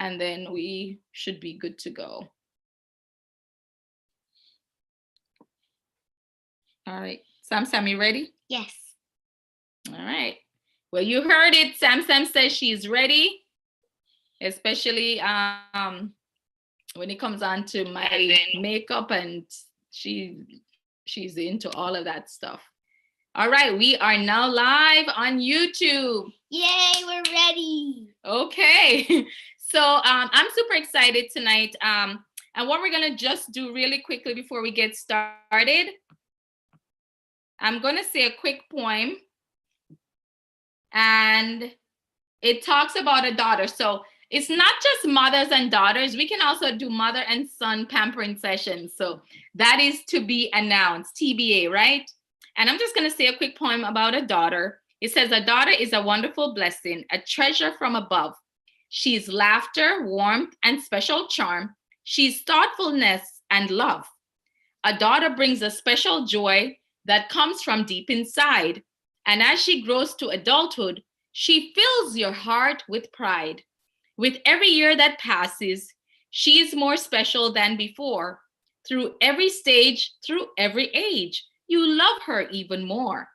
and then we should be good to go. All right, Sam, you ready? Yes. All right. Well, you heard it. Sam says she's ready, especially when it comes on to my makeup, and she's into all of that stuff. All right, we are now live on YouTube. Yay, we're ready. Okay. So I'm super excited tonight. And what we're gonna just do really quickly before we get started, I'm gonna say a quick poem, and it talks about a daughter. So it's not just mothers and daughters. We can also do mother and son pampering sessions. So that is to be announced, TBA, right? And I'm just going to say a quick poem about a daughter. It says, a daughter is a wonderful blessing, a treasure from above. She's laughter, warmth, and special charm. She's thoughtfulness and love. A daughter brings a special joy that comes from deep inside. And as she grows to adulthood, she fills your heart with pride. With every year that passes, she is more special than before. Through every stage, through every age, you love her even more.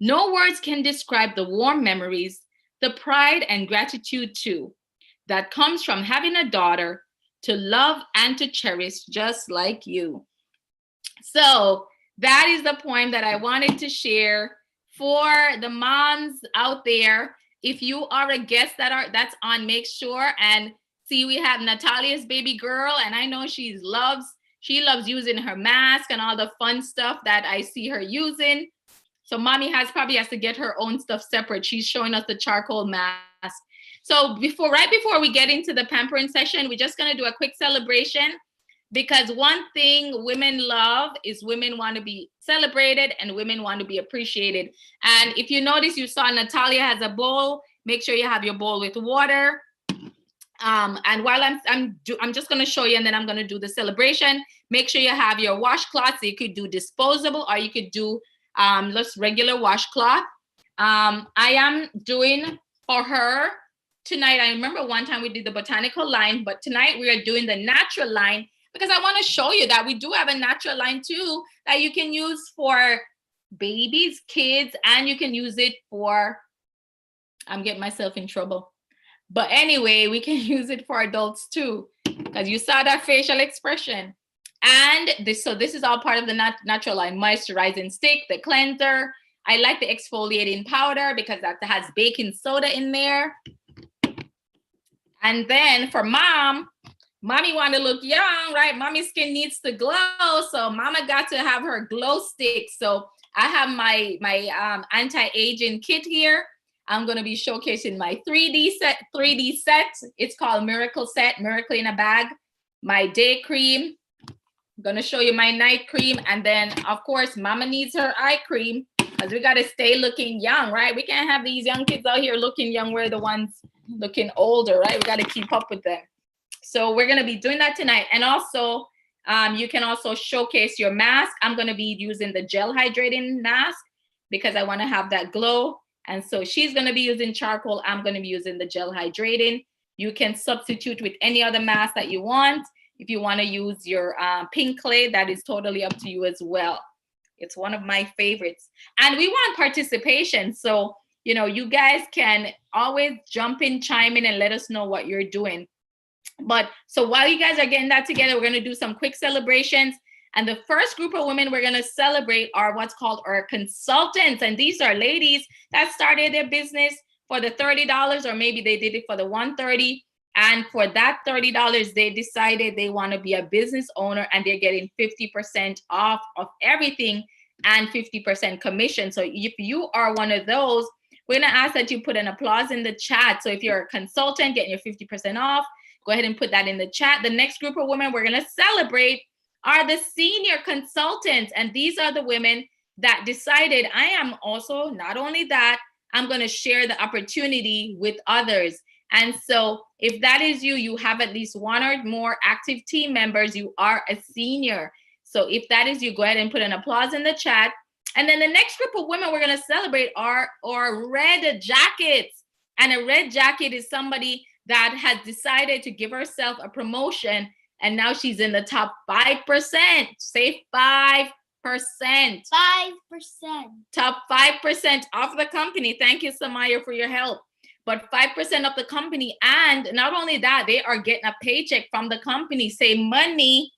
No words can describe the warm memories, the pride and gratitude too, that comes from having a daughter to love and to cherish just like you. So that is the poem that I wanted to share for the moms out there. If you are a guest that's on, make sure and see we have Natalia's baby girl, and I know she loves using her mask and all the fun stuff that I see her using. So mommy probably has to get her own stuff separate. She's showing us the charcoal mask. So right before we get into the pampering session, we're just gonna do a quick celebration, because one thing women love is women want to be celebrated and women want to be appreciated. And if you notice, you saw Natalia has a bowl. Make sure you have your bowl with water. And while I'm just going to show you, and then I'm going to do the celebration. Make sure you have your washcloth. So you could do disposable, or you could do just regular washcloth. I am doing for her tonight. I remember one time we did the botanical line, but tonight we are doing the natural line, because I want to show you that we do have a natural line too that you can use for babies, kids, and you can use it for, I'm getting myself in trouble. But anyway, we can use it for adults too, because you saw that facial expression. And this is all part of the natural line: moisturizing stick, the cleanser. I like the exfoliating powder because that has baking soda in there. And then for mommy want to look young, right? Mommy's skin needs to glow. So mama got to have her glow stick. So I have my anti-aging kit here. I'm going to be showcasing my 3D set. It's called Miracle Set, Miracle in a Bag. My day cream. I'm going to show you my night cream. And then, of course, mama needs her eye cream, because we got to stay looking young, right? We can't have these young kids out here looking young. We're the ones looking older, right? We got to keep up with them. So we're going to be doing that tonight. And also, you can also showcase your mask. I'm going to be using the gel hydrating mask because I want to have that glow. And so she's going to be using charcoal. I'm going to be using the gel hydrating. You can substitute with any other mask that you want. If you want to use your pink clay, that is totally up to you as well. It's one of my favorites. And we want participation. So, you guys can always jump in, chime in, and let us know what you're doing. But so while you guys are getting that together, we're going to do some quick celebrations. And the first group of women we're going to celebrate are what's called our consultants. And these are ladies that started their business for the $30, or maybe they did it for the $130. And for that $30, they decided they want to be a business owner, and they're getting 50% off of everything and 50% commission. So if you are one of those, we're going to ask that you put an applause in the chat. So if you're a consultant getting your 50% off, go ahead and put that in the chat. The next group of women we're going to celebrate are the senior consultants. And these are the women that decided, I am also, not only that, I'm going to share the opportunity with others. And so if that is you, you have at least one or more active team members, you are a senior. So if that is you, go ahead and put an applause in the chat. And then the next group of women we're going to celebrate are red jackets. And a red jacket is somebody that has decided to give herself a promotion, and now she's in the top 5%. Say 5%. 5%. Top 5% of the company. Thank you, Samaya, for your help. But 5% of the company, and not only that, they are getting a paycheck from the company. Say money.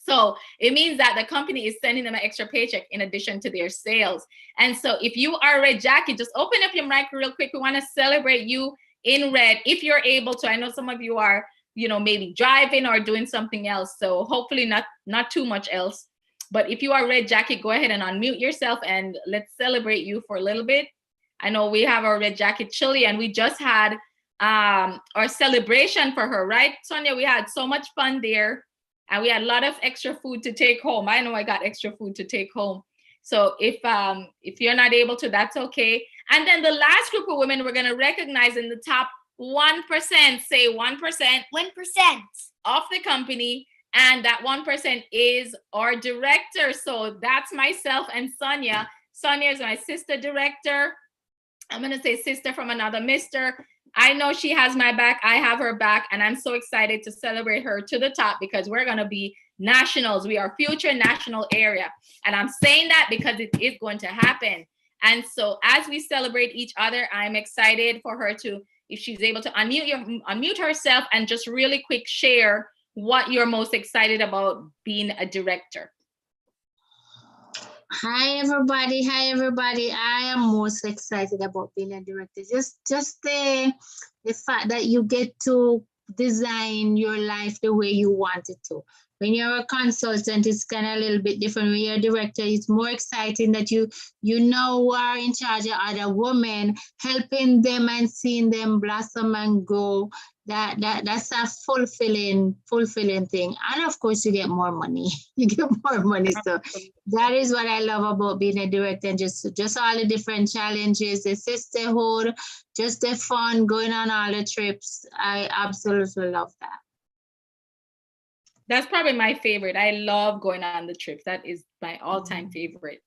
So it means that the company is sending them an extra paycheck in addition to their sales. And so if you are Red Jackie, just open up your mic real quick. We want to celebrate you in red if you're able to. I know some of you are, maybe driving or doing something else. So hopefully not too much else. But if you are Red Jackie, go ahead and unmute yourself and let's celebrate you for a little bit. I know we have our Red Jacket chili, and we just had our celebration for her, right, Sonia? We had so much fun there, and we had a lot of extra food to take home. I know I got extra food to take home. So if you're not able to, that's okay. And then the last group of women we're going to recognize in the top 1%, say 1%. 1%. Of the company. And that 1% is our director. So that's myself and Sonia. Sonia is my sister director. I'm going to say sister from another mister. I know she has my back. I have her back. And I'm so excited to celebrate her to the top because we're going to be nationals. We are future national area. And I'm saying that because it is going to happen. And so as we celebrate each other, I'm excited for her to, if she's able to unmute herself and just really quick share what you're most excited about being a director. Hi everybody. I am most excited about being a director. Just the fact that you get to design your life the way you want it to. When you're a consultant, it's kind of a little bit different. When you're a director, it's more exciting that you are in charge of other women, helping them and seeing them blossom and grow. That's a fulfilling thing. And of course, you get more money. So that is what I love about being a director, and just all the different challenges, the sisterhood, just the fun, going on all the trips. I absolutely love that. That's probably my favorite. I love going on the trips. That is my all-time favorite.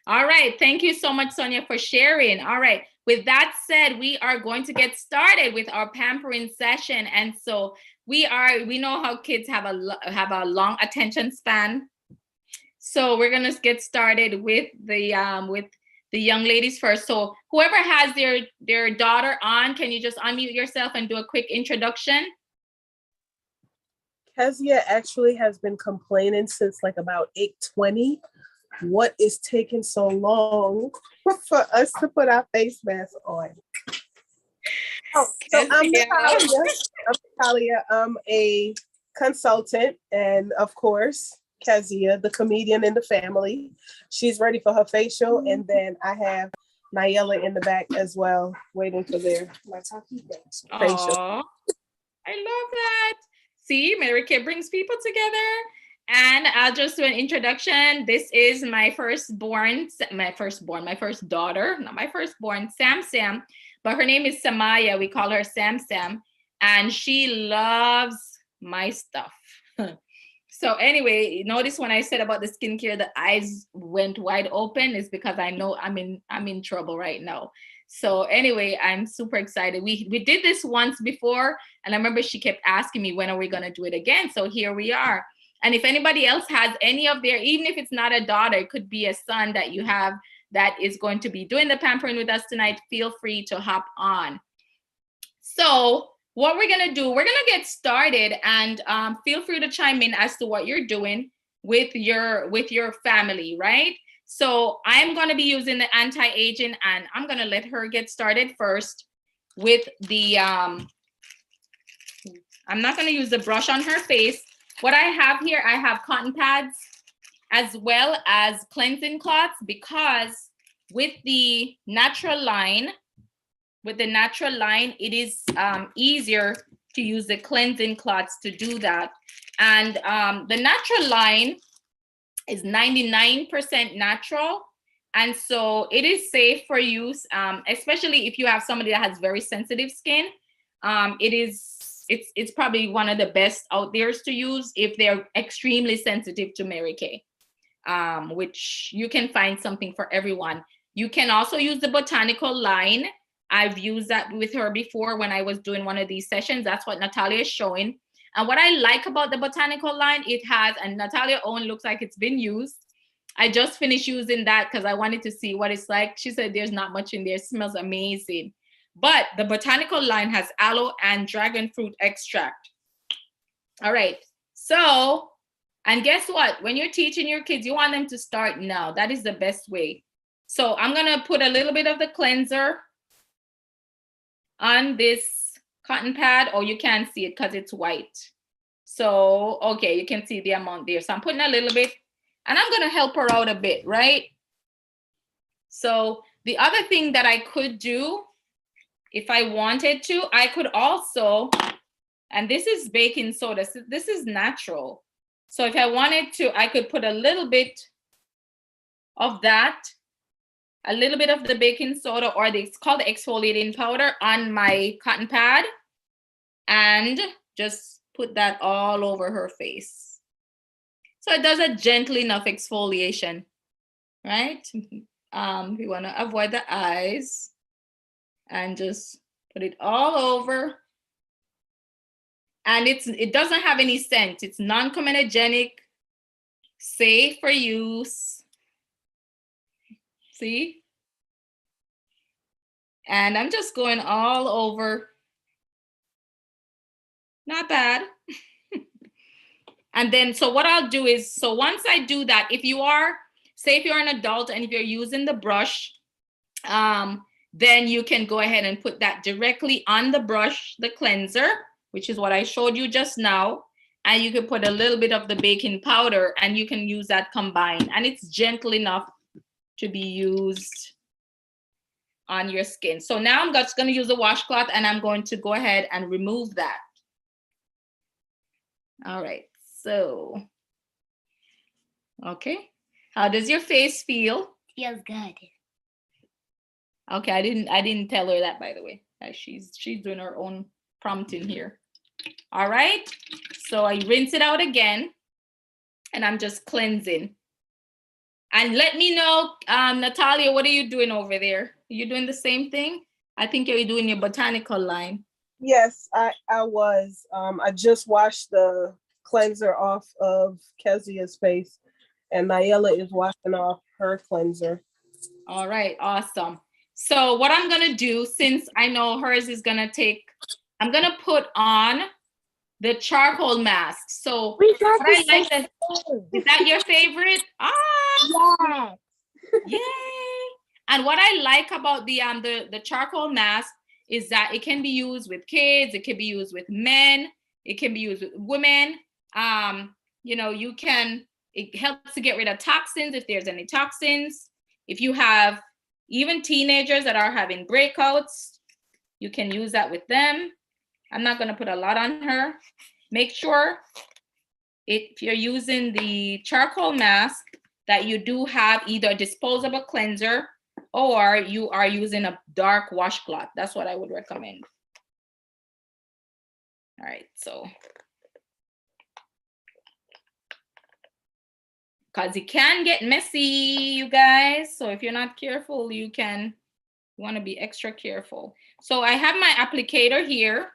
All right. Thank you so much, Sonia, for sharing. All right. With that said, we are going to get started with our pampering session. And so we know how kids have a long attention span. So we're going to get started with the young ladies first. So whoever has their daughter on, can you just unmute yourself and do a quick introduction? Kezia actually has been complaining since like about 8:20. What is taking so long for us to put our face masks on? Oh, so I'm Natalia. I'm a consultant, and of course, Kezia, the comedian in the family. She's ready for her facial, and then I have Nayela in the back as well, waiting for their facial. Aww, I love that. See, Mary Kay brings people together. And I'll just do an introduction. This is my first daughter, not my firstborn, Sam, but her name is Samaya. We call her Sam, and she loves my stuff. So anyway, notice when I said about the skincare, the eyes went wide open is because I know I'm in trouble right now. So anyway, I'm super excited. We did this once before, and I remember she kept asking me, when are we going to do it again? So here we are. And if anybody else has any of their, even if it's not a daughter, it could be a son that you have that is going to be doing the pampering with us tonight, feel free to hop on. So what we're going to do, we're going to get started, and feel free to chime in as to what you're doing with your family, right? So I'm going to be using the anti-aging, and I'm going to let her get started first with the, I'm not going to use the brush on her face. What I have here, I have cotton pads as well as cleansing cloths, because with the natural line, it is easier to use the cleansing cloths to do that. And the natural line is 99% natural. And so it is safe for use, especially if you have somebody that has very sensitive skin. It's probably one of the best out there to use if they're extremely sensitive to Mary Kay, which you can find something for everyone. You can also use the botanical line. I've used that with her before when I was doing one of these sessions. That's what Natalia is showing. And what I like about the botanical line, it has, and Natalia own looks like it's been used. I just finished using that because I wanted to see what it's like. She said there's not much in there. It smells amazing. But the botanical line has aloe and dragon fruit extract. All right. So, and guess what? When you're teaching your kids, you want them to start now. That is the best way. So I'm going to put a little bit of the cleanser on this cotton pad. Oh, you can't see it because it's white. So, okay, you can see the amount there. So I'm putting a little bit, and I'm going to help her out a bit, right? So the other thing that I could do, if I wanted to, I could also, and this is baking soda. So this is natural. So if I wanted to, I could put a little bit of that, a little bit of the baking soda, or it's called the exfoliating powder, on my cotton pad, and just put that all over her face. So it does a gentle enough exfoliation, right? We want to avoid the eyes and just put it all over. And it doesn't have any scent. It's non-comedogenic, safe for use. See? And I'm just going all over. Not bad. And then, so what I'll do is, so once I do that, if you are, say if you're an adult and if you're using the brush, then you can go ahead and put that directly on the brush, the cleanser, which is what I showed you just now. And you can put a little bit of the baking powder and you can use that combined. And it's gentle enough to be used on your skin. So now I'm just going to use a washcloth and I'm going to go ahead and remove that. All right. So, okay. How does your face feel? Feels good. Okay, I didn't tell her that, by the way. She's doing her own prompting here. All right. So I rinse it out again, and I'm just cleansing. And let me know, Natalia, what are you doing over there? Are you doing the same thing? I think you're doing your botanical line. Yes, I was. I just washed the cleanser off of Kezia's face, and Nyela is washing off her cleanser. All right, awesome. So what I'm gonna do, since I know hers is gonna take, I'm gonna put on the charcoal mask. So We got what I like that, is that your favorite? Ah, Yeah. yay! And what I like about the charcoal mask is that it can be used with kids, it can be used with men, it can be used with women. You know, it helps to get rid of toxins if there's any toxins. If you have even teenagers that are having breakouts, you can use that with them. I'm not going to put a lot on her. Make sure if you're using the charcoal mask that you do have either a disposable cleanser or you are using a dark washcloth. That's what I would recommend. All right, so. Because it can get messy, you guys. So if you're not careful, you want to be extra careful. So I have my applicator here.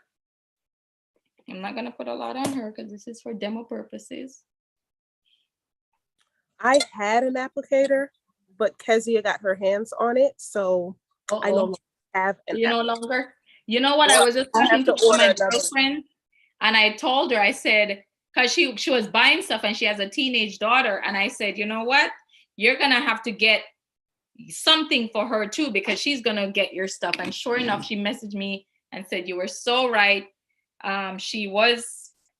I'm not going to put a lot on her because this is for demo purposes. I had an applicator, but Kezia got her hands on it, so I no longer have an applicator. No longer? You know what? I was just talking to my girlfriend, and I told her, I said, because she was buying stuff and she has a teenage daughter, and I said, you know what? You're going to have to get something for her too, because she's going to get your stuff. And sure enough, she messaged me and said, you were so right.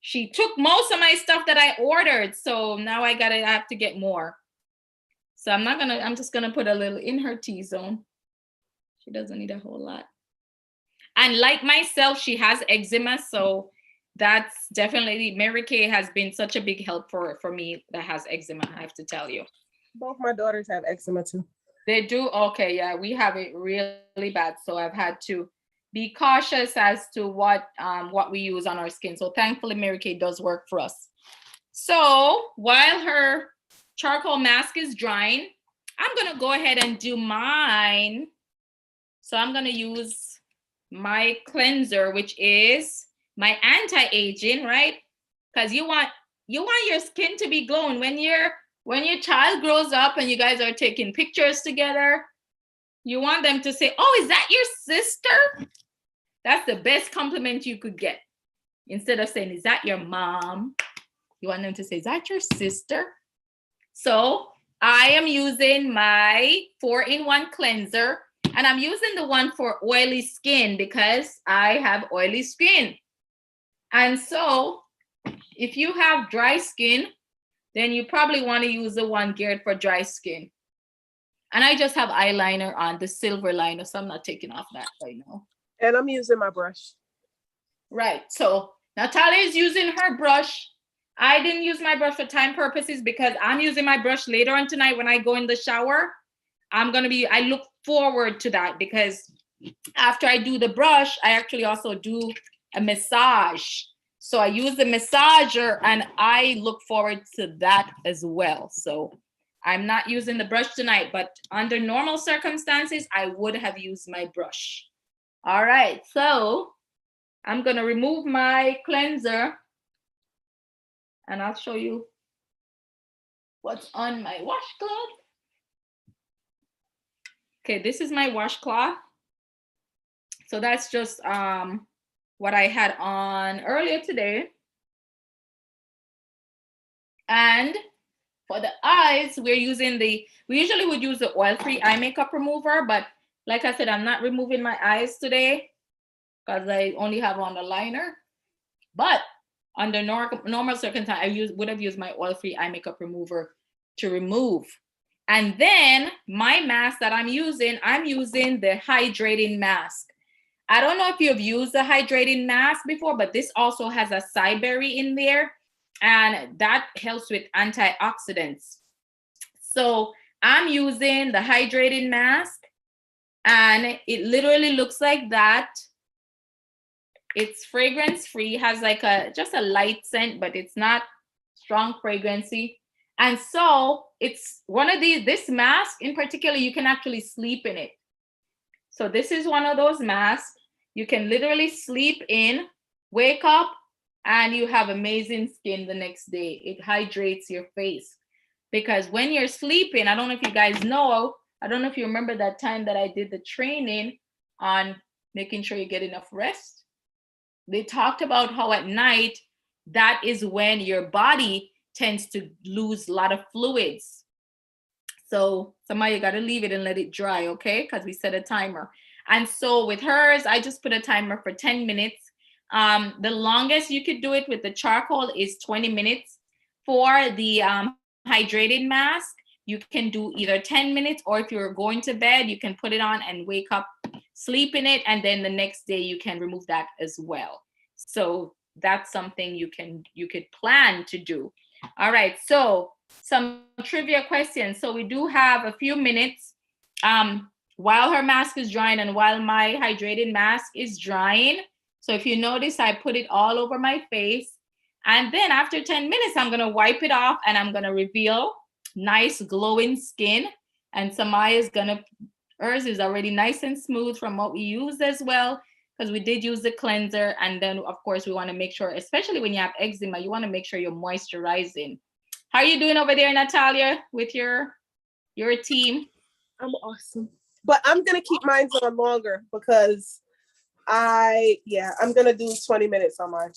She took most of my stuff that I ordered. So now I have to get more. So I'm just going to put a little in her T-zone. She doesn't need a whole lot. And like myself, she has eczema. So that's definitely, Mary Kay has been such a big help for me that has eczema, I have to tell you. Both my daughters have eczema too. They do? Okay, yeah, we have it really bad. So I've had to be cautious as to what we use on our skin. So thankfully, Mary Kay does work for us. So while her charcoal mask is drying, I'm gonna go ahead and do mine. So I'm gonna use my cleanser, which is my anti-aging, right? Because you want your skin to be glowing. When your child grows up and you guys are taking pictures together, you want them to say, "Oh, is that your sister?" That's the best compliment you could get. Instead of saying, "Is that your mom?" You want them to say, "Is that your sister?" So I am using my 4-in-1 cleanser, and I'm using the one for oily skin because I have oily skin. And so if you have dry skin, then you probably want to use the one geared for dry skin. And I just have eyeliner on, the silver liner, so I'm not taking off that right now. And I'm using my brush. Right, so Natalia is using her brush. I didn't use my brush for time purposes because I'm using my brush later on tonight when I go in the shower. I look forward to that because after I do the brush, I actually also do a massage. So I use the massager and I look forward to that as well. So I'm not using the brush tonight, but under normal circumstances, I would have used my brush. All right, so I'm gonna remove my cleanser and I'll show you what's on my washcloth. Okay, this is my washcloth. So that's just what I had on earlier today. And for the eyes, we usually would use the oil-free eye makeup remover, but like I said, I'm not removing my eyes today because I only have on the liner. But under normal circumstances, I would have used my oil-free eye makeup remover to remove. And then my mask that I'm using the hydrating mask. I don't know if you've used the hydrating mask before, but this also has a acai berry in there, and that helps with antioxidants. So I'm using the hydrating mask, and it literally looks like that. It's fragrance free, has like just a light scent, but it's not strong fragrancy. And so it's one of this mask in particular, you can actually sleep in it. So this is one of those masks you can literally sleep in, wake up, and you have amazing skin the next day. It hydrates your face. Because when you're sleeping, I don't know if you guys know, I don't know if you remember that time that I did the training on making sure you get enough rest. They talked about how at night, that is when your body tends to lose a lot of fluids. So somebody, you got to leave it and let it dry, okay? Because we set a timer. And so with hers, I just put a timer for 10 minutes. The longest you could do it with the charcoal is 20 minutes. For the hydrated mask, you can do either 10 minutes, or if you're going to bed, you can put it on and wake up, sleep in it, and then the next day you can remove that as well. So that's something you could plan to do. All right, so some trivia questions. So we do have a few minutes while her mask is drying and while my hydrated mask is drying. So if you notice, I put it all over my face. And then after 10 minutes, I'm going to wipe it off and I'm going to reveal nice glowing skin. And Samaya's hers is already nice and smooth from what we used as well, because we did use the cleanser. And then of course we want to make sure, especially when you have eczema, you want to make sure you're moisturizing. How are you doing over there, Natalia, with your team? I'm awesome. But I'm going to keep mine on longer because I'm going to do 20 minutes on mine.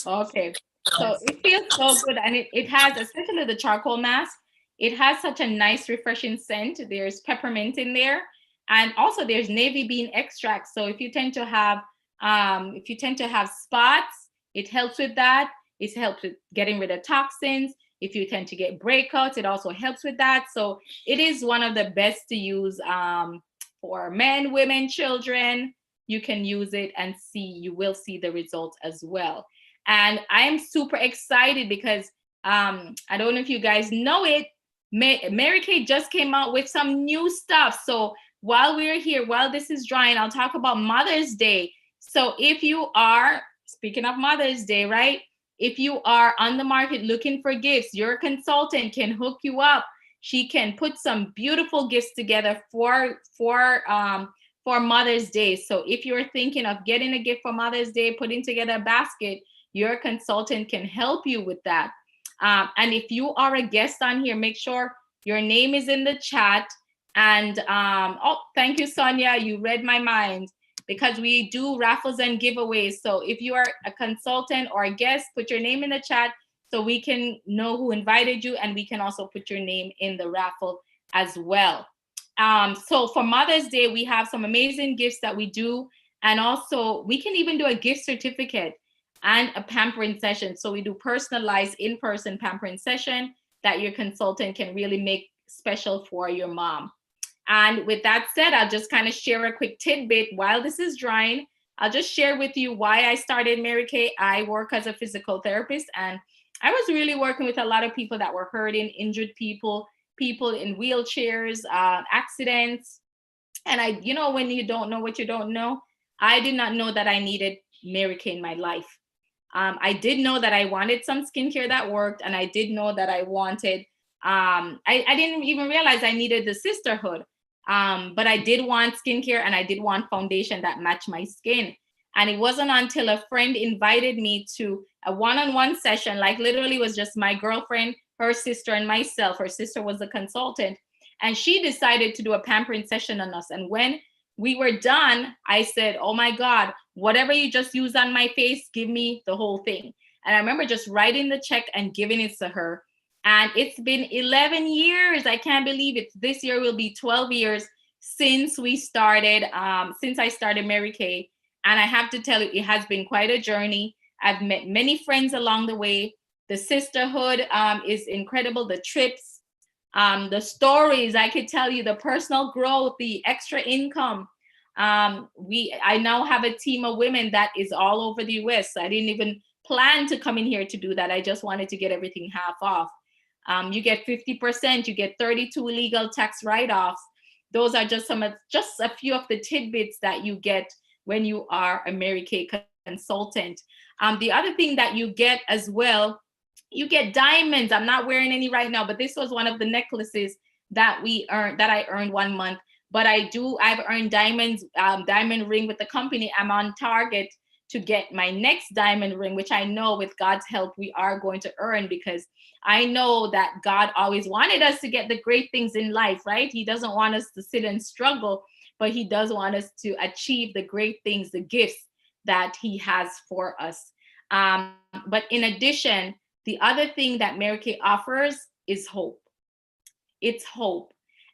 Okay. So it feels so good. And it has, especially the charcoal mask, it has such a nice refreshing scent. There's peppermint in there. And also there's navy bean extract. So if you tend to have spots, it helps with that. It helps with getting rid of toxins. If you tend to get breakouts, it also helps with that. So it is one of the best to use for men, women, children. You can use it and you will see the results as well. And I am super excited because I don't know if you guys know it, Mary Kay just came out with some new stuff. So while we're here, while this is drying, I'll talk about Mother's Day. So if you are, speaking of Mother's Day, right? If you are on the market looking for gifts, your consultant can hook you up. She can put some beautiful gifts together for for Mother's Day. So if you're thinking of getting a gift for Mother's Day, putting together a basket, your consultant can help you with that. And if you are a guest on here, make sure your name is in the chat. And oh, thank you, Sonia. You read my mind, because we do raffles and giveaways. So if you are a consultant or a guest, put your name in the chat so we can know who invited you, and we can also put your name in the raffle as well. So for Mother's Day, we have some amazing gifts that we do. And also we can even do a gift certificate and a pampering session. So we do personalized in-person pampering session that your consultant can really make special for your mom. And with that said, I'll just kind of share a quick tidbit while this is drying. I'll just share with you why I started Mary Kay. I work as a physical therapist, and I was really working with a lot of people that were hurting, injured people in wheelchairs, accidents. And I, you know, when you don't know what you don't know, I did not know that I needed Mary Kay in my life. I did know that I wanted some skincare that worked, and I did know that I wanted, I didn't even realize I needed the sisterhood. But I did want skincare, and I did want foundation that matched my skin. And it wasn't until a friend invited me to a one-on-one session, like literally was just my girlfriend, her sister, and myself. Her sister was a consultant, and she decided to do a pampering session on us. And when we were done, I said, oh my God, whatever you just used on my face, give me the whole thing. And I remember just writing the check and giving it to her. And it's been 11 years. I can't believe it. This year will be 12 years since we started, since I started Mary Kay. And I have to tell you, it has been quite a journey. I've met many friends along the way. The sisterhood is incredible. The trips, the stories, I could tell you, the personal growth, the extra income. I now have a team of women that is all over the US. I didn't even plan to come in here to do that. I just wanted to get everything half off. You get 50%, you get 32 legal tax write-offs. Those are just a few of the tidbits that you get when you are a Mary Kay consultant. The other thing that you get as well, you get diamonds. I'm not wearing any right now, but this was one of the necklaces that I earned 1 month. But I've earned diamonds, diamond ring with the company. I'm on target to get my next diamond ring, which I know with God's help we are going to earn, because I know that God always wanted us to get the great things in life, right? He doesn't want us to sit and struggle, but he does want us to achieve the great things, the gifts that he has for us. But in addition, the other thing that Mary Kay offers is hope. It's hope.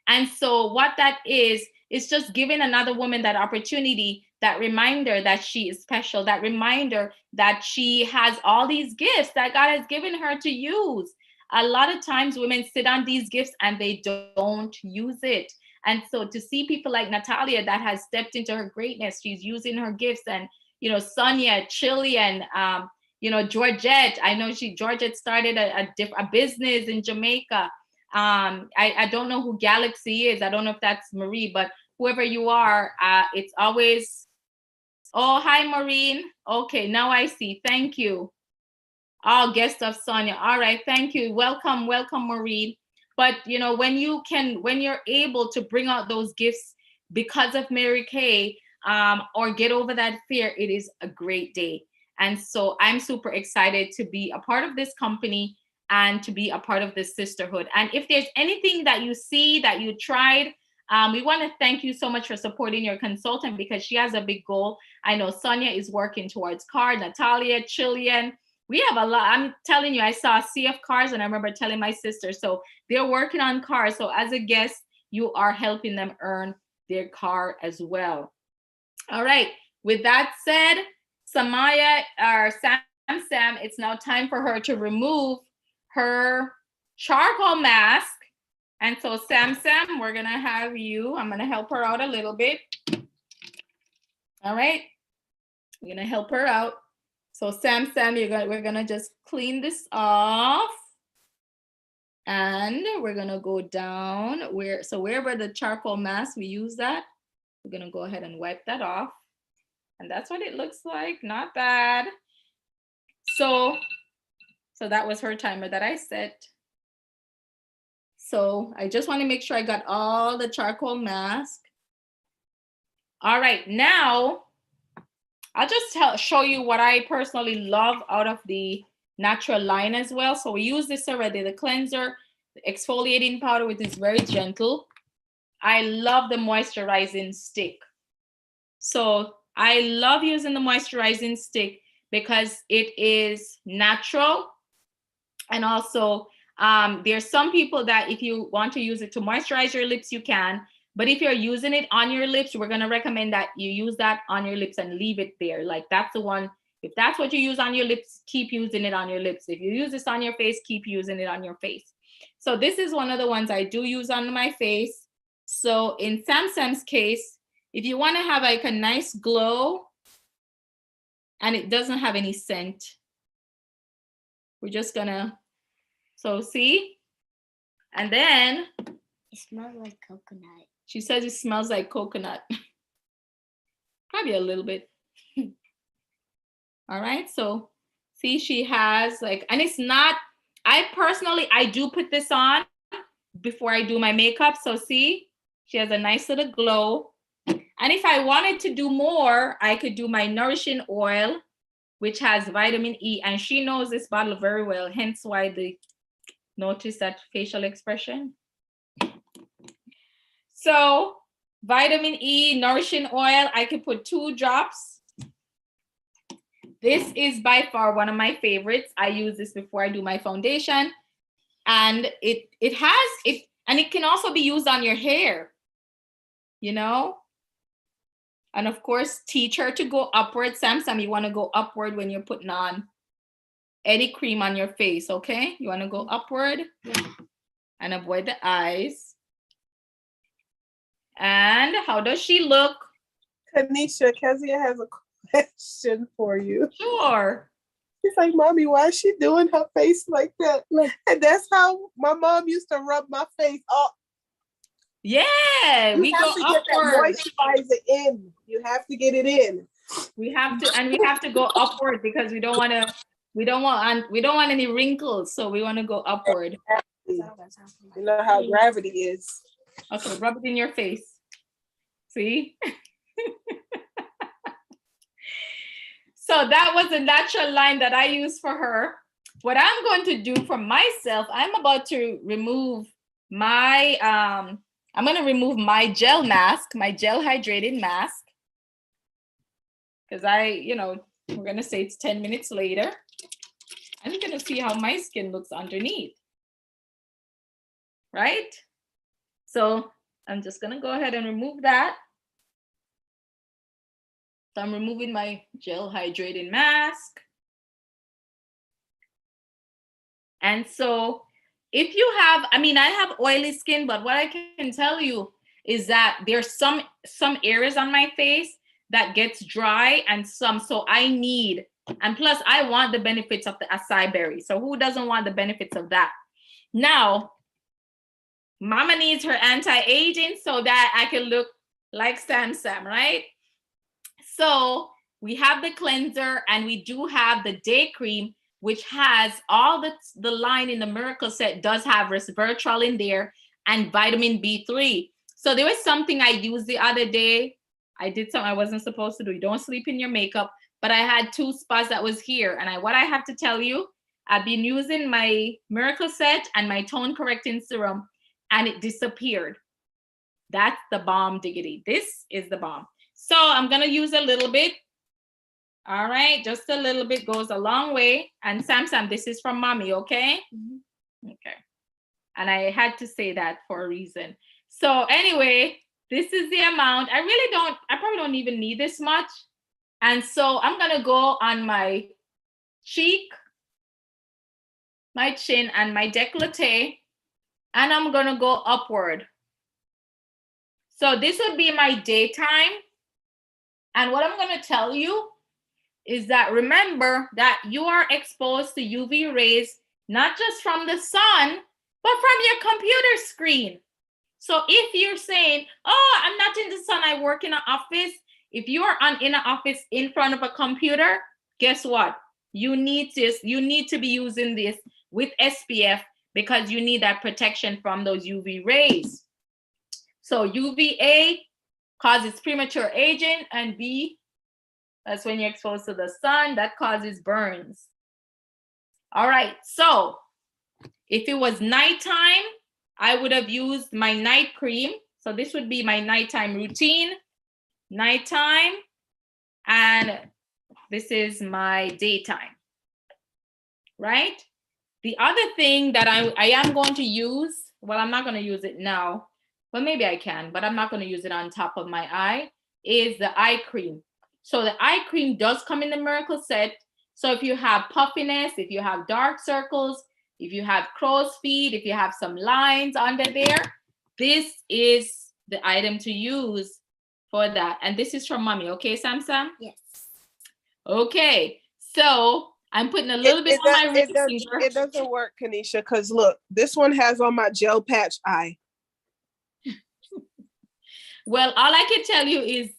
And so what that is just giving another woman that opportunity, that reminder that she is special, that reminder that she has all these gifts that God has given her to use. A lot of times women sit on these gifts and they don't use it. And so to see people like Natalia that has stepped into her greatness, she's using her gifts, and, you know, Sonia, Chilean, you know, Georgette, I know Georgette started a business in Jamaica. I don't know who Galaxy is. I don't know if that's Marie, but whoever you are, it's always, oh, hi, Maureen. Okay, now I see. Thank you. Oh, guest of Sonia. All right, thank you. Welcome, Maureen. But, you know, when you're able to bring out those gifts because of Mary Kay, or get over that fear, it is a great day. And so I'm super excited to be a part of this company and to be a part of this sisterhood. And if there's anything that you see that you tried, we want to thank you so much for supporting your consultant, because she has a big goal. I know Sonia is working towards car, Natalia, Chilean. We have a lot. I'm telling you, I saw a sea of cars, and I remember telling my sister, so they're working on cars. So as a guest, you are helping them earn their car as well. All right. With that said, Samaya, or Sam, it's now time for her to remove her charcoal mask. And so Sam, we're gonna have you, I'm gonna help her out a little bit. All right, I'm gonna help her out. So Sam, we're gonna just clean this off. And we're gonna go down wherever the charcoal mask, we use that. We're gonna go ahead and wipe that off. And that's what it looks like, not bad. So that was her timer that I set. So I just want to make sure I got all the charcoal mask All right, now I'll just show you what I personally love out of the natural line as well. So we use this already, the cleanser, the exfoliating powder, which is very gentle. I love the moisturizing stick. So I love using the moisturizing stick because it is natural. And also there's some people that if you want to use it to moisturize your lips, you can. But if you're using it on your lips, we're going to recommend that you use that on your lips and leave it there. Like that's the one. If that's what you use on your lips, keep using it on your lips. If you use this on your face, keep using it on your face. So this is one of the ones I do use on my face. So in Sam's case, if you want to have like a nice glow and it doesn't have any scent, we're just gonna, so see? And then It smells like coconut. she says it smells like coconut. Probably a little bit. All right, so see, she has like, and it's not, I personally, I do put this on before I do my makeup. So see, she has a nice little glow. And if I wanted to do more, I could do my nourishing oil, which has vitamin E. And she knows this bottle very well, hence why the, notice that facial expression. So vitamin E, nourishing oil, I could put 2 drops. This is by far one of my favorites. I use this before I do my foundation. And it has, and it can also be used on your hair, you know? And of course, teach her to go upward. Sam, you want to go upward when you're putting on any cream on your face, okay? You want to go upward and avoid the eyes. And how does she look? Kanisha, Kezia has a question for you. Sure. She's like, Mommy, why is she doing her face like that? And that's how my mom used to rub my face up. Yeah, we go get upward. that moisturizer in. You have to get it in. We have to, and we have to go upward because we don't want any wrinkles, so we want to go upward. You know how gravity is. Okay, rub it in your face. See? So that was a natural line that I used for her. What I'm going to do for myself, I'm about to remove my I'm going to remove my gel mask, my gel hydrated mask. Because we're going to say it's 10 minutes later. I'm going to see how my skin looks underneath. Right? So I'm just going to go ahead and remove that. So I'm removing my gel hydrating mask. And so if you have, I have oily skin, but what I can tell you is that there's some areas on my face that gets dry and so I need, and plus I want the benefits of the acai berry. So who doesn't want the benefits of that? Now, Mama needs her anti-aging so that I can look like Sam, right? So we have the cleanser and we do have the day cream, which has all the line in the Miracle Set does have resveratrol in there and vitamin B3. So there was something I used the other day. I did something I wasn't supposed to do. You don't sleep in your makeup, but I had 2 spots that was here. And what I have to tell you, I've been using my Miracle Set and my tone correcting serum and it disappeared. That's the bomb diggity. This is the bomb. So I'm gonna use a little bit. All right, just a little bit goes a long way. And Sam, this is from Mommy, okay? Mm-hmm. Okay. And I had to say that for a reason. So anyway, this is the amount. I probably don't even need this much. And so I'm gonna go on my cheek, my chin, and my décolleté, and I'm gonna go upward. So this would be my daytime. And what I'm gonna tell you is that remember that you are exposed to UV rays, not just from the sun, but from your computer screen. So if you're saying, oh, I'm not in the sun, I work in an office. If you're in an office in front of a computer, guess what? You need to be using this with SPF because you need that protection from those UV rays. So UVA causes premature aging, and B, that's when you're exposed to the sun, that causes burns. All right, so if it was nighttime, I would have used my night cream. So this would be my nighttime routine, nighttime, and this is my daytime, right? The other thing that I am going to use, well, I'm not going to use it now, well, maybe I can, but I'm not going to use it on top of my eye, is the eye cream. So the eye cream does come in the miracle set. So if you have puffiness, if you have dark circles, if you have crow's feet, if you have some lines under there, this is the item to use for that. And this is from Mommy. Okay, Sam? Yes. Okay, so I'm putting a little bit on my ring finger. It doesn't work, Kanisha, because look, this one has on my gel patch eye. Well, all I can tell you is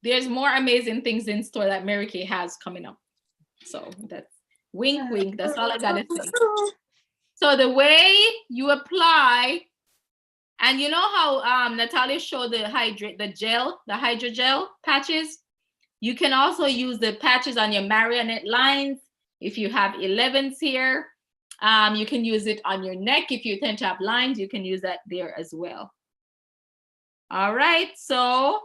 there's more amazing things in store that Mary Kay has coming up. So that's wink, wink. That's all I gotta say. So the way you apply, and you know how Natalia showed the hydrogel patches. You can also use the patches on your marionette lines. If you have 11s here, you can use it on your neck. If you tend to have lines, you can use that there as well. All right, so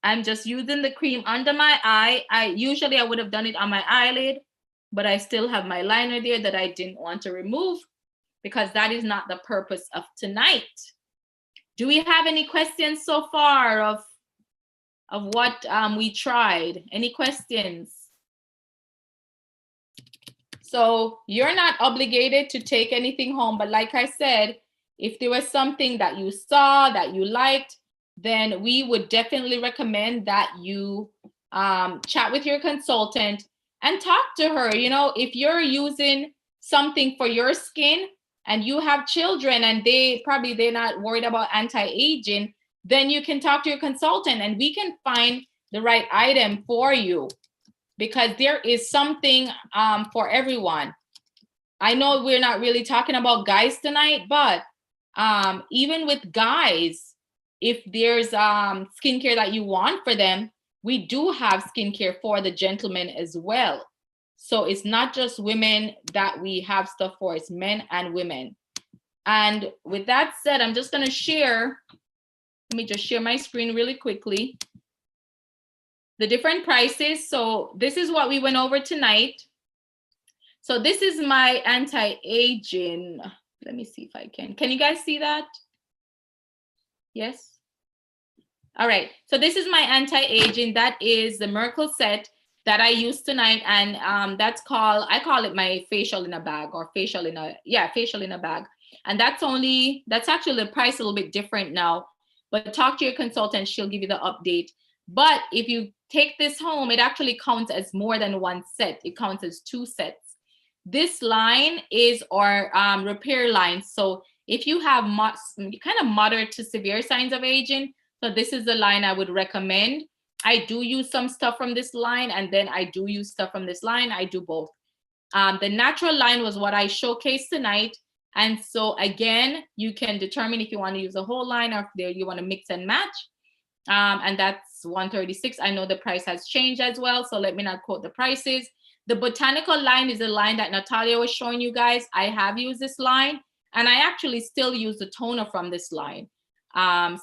I'm just using the cream under my eye. I would have done it on my eyelid, but I still have my liner there that I didn't want to remove because that is not the purpose of tonight. Do we have any questions so far of what we tried? Any questions? So you're not obligated to take anything home, but like I said, if there was something that you saw that you liked, then we would definitely recommend that you chat with your consultant and talk to her. You know, if you're using something for your skin and you have children and they're not worried about anti-aging, then you can talk to your consultant and we can find the right item for you, because there is something for everyone. I know we're not really talking about guys tonight, but even with guys, if there's skincare that you want for them, we do have skincare for the gentlemen as well. So it's not just women that we have stuff for, it's men and women. And with that said, I'm just gonna share, let me just share my screen really quickly. The different prices. So this is what we went over tonight. So this is my anti-aging. Let me see if I can you guys see that? Yes. All right, so this is my anti-aging. That is the miracle set that I used tonight, and I call it my facial in a bag, or facial in a bag. And that's actually the price a little bit different now, but talk to your consultant, she'll give you the update. But if you take this home, it actually counts as more than one set. It counts as 2 sets. This line is our repair line. So if you have kind of moderate to severe signs of aging, so this is the line I would recommend. I do use some stuff from this line, and then I do use stuff from this line. I do both. The natural line was what I showcased tonight. And so again, you can determine if you want to use a whole line or if you want to mix and match. And that's $136. I know the price has changed as well, so let me not quote the prices. The botanical line is the line that Natalia was showing you guys. I have used this line, and I actually still use the toner from this line.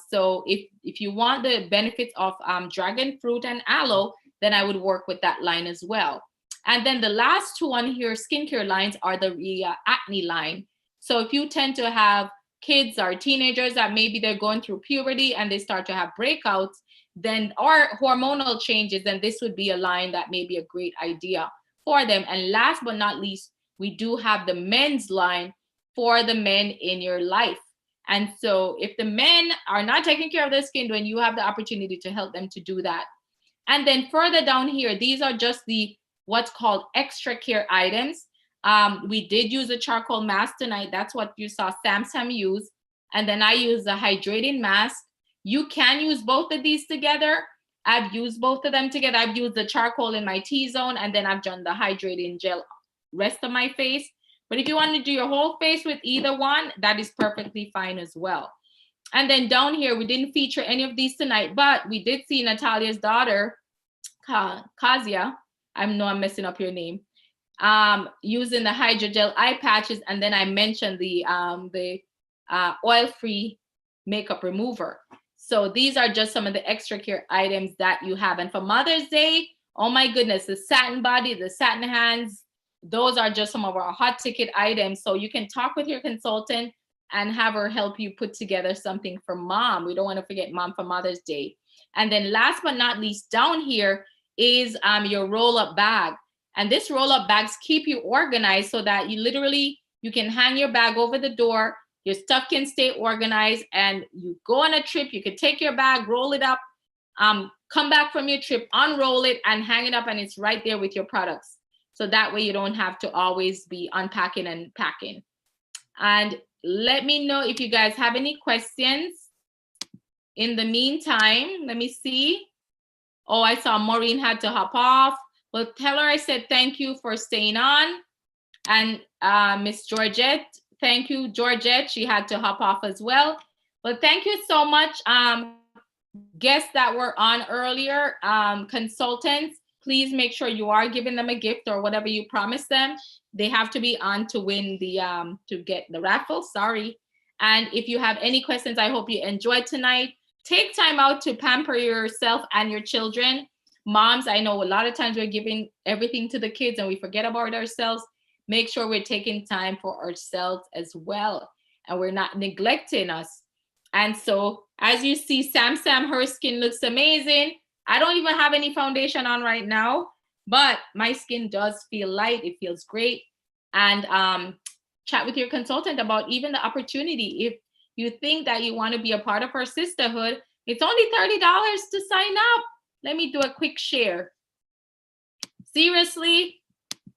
So if you want the benefits of dragon fruit and aloe, then I would work with that line as well. And then the last 2 on here, skincare lines, are the acne line. So if you tend to have kids or teenagers that maybe they're going through puberty and they start to have breakouts, then, or hormonal changes, then this would be a line that may be a great idea for them. And last but not least, we do have the men's line for the men in your life. And so if the men are not taking care of their skin, then you have the opportunity to help them to do that. And then further down here, these are just the what's called extra care items. We did use a charcoal mask tonight. That's what you saw Sam use. And then I use the hydrating mask. You can use both of these together. I've used both of them together. I've used the charcoal in my T-zone, and then I've done the hydrating gel rest of my face. But if you want to do your whole face with either one, that is perfectly fine as well. And then down here, we didn't feature any of these tonight, but we did see Natalia's daughter, Kazia. I know I'm messing up your name. Using the hydrogel eye patches, and then I mentioned the oil-free makeup remover. So these are just some of the extra care items that you have. And for Mother's Day, oh my goodness, the satin body, the satin hands, those are just some of our hot ticket items. So you can talk with your consultant and have her help you put together something for mom. We don't want to forget mom for Mother's Day. And then last but not least, down here is your roll-up bag. And this roll-up bags keep you organized so that you can hang your bag over the door. Your stuff can stay organized, and you go on a trip, you can take your bag, roll it up, come back from your trip, unroll it and hang it up, and it's right there with your products. So that way you don't have to always be unpacking and packing. And let me know if you guys have any questions. In the meantime, let me see. Oh, I saw Maureen had to hop off. Well, tell her I said thank you for staying on. And Miss Georgette, thank you, Georgette. She had to hop off as well. But thank you so much. Guests that were on earlier, consultants, please make sure you are giving them a gift or whatever you promised them. They have to be on to win the, to get the raffle, sorry. And if you have any questions, I hope you enjoyed tonight. Take time out to pamper yourself and your children. Moms, I know a lot of times we're giving everything to the kids and we forget about ourselves. Make sure we're taking time for ourselves as well. And we're not neglecting us. And so as you see, Sam, her skin looks amazing. I don't even have any foundation on right now, but my skin does feel light. It feels great. And chat with your consultant about even the opportunity. If you think that you want to be a part of our sisterhood, it's only $30 to sign up. Let me do a quick share. Seriously,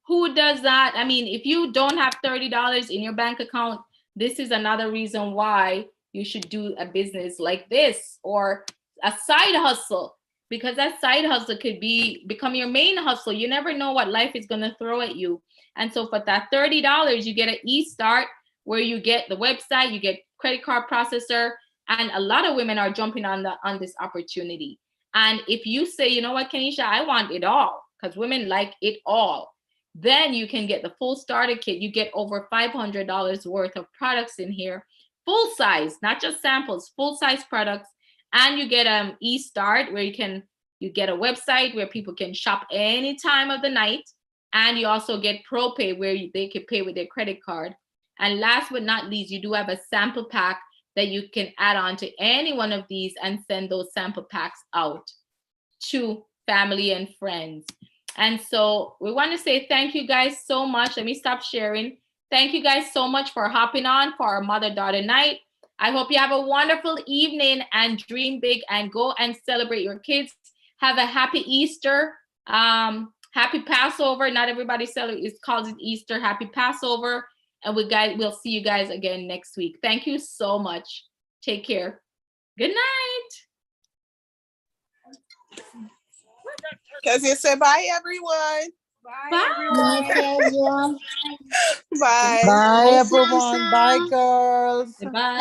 who does that? I mean, if you don't have $30 in your bank account, this is another reason why you should do a business like this or a side hustle, because that side hustle could become your main hustle. You never know what life is going to throw at you. And so for that $30, you get an e-start where you get the website, you get credit card processor, and a lot of women are jumping on this opportunity. And if you say, you know what, Kenisha, I want it all, because women like it all, then you can get the full starter kit. You get over $500 worth of products in here, full size, not just samples, full size products. And you get e-start where you get a website where people can shop any time of the night. And you also get pro pay where they can pay with their credit card. And last but not least, you do have a sample pack that you can add on to any one of these and send those sample packs out to family and friends. And so we want to say thank you guys so much. Let me stop sharing. Thank you guys so much for hopping on for our mother-daughter night. I hope you have a wonderful evening and dream big and go and celebrate your kids. Have a happy Easter. Happy Passover. Not everybody calls it Easter. Happy Passover. And we'll see you guys again next week. Thank you so much. Take care. Good night. Kezia said bye, everyone. Bye. everyone. Bye. Bye, everyone. Bye, girls. Bye.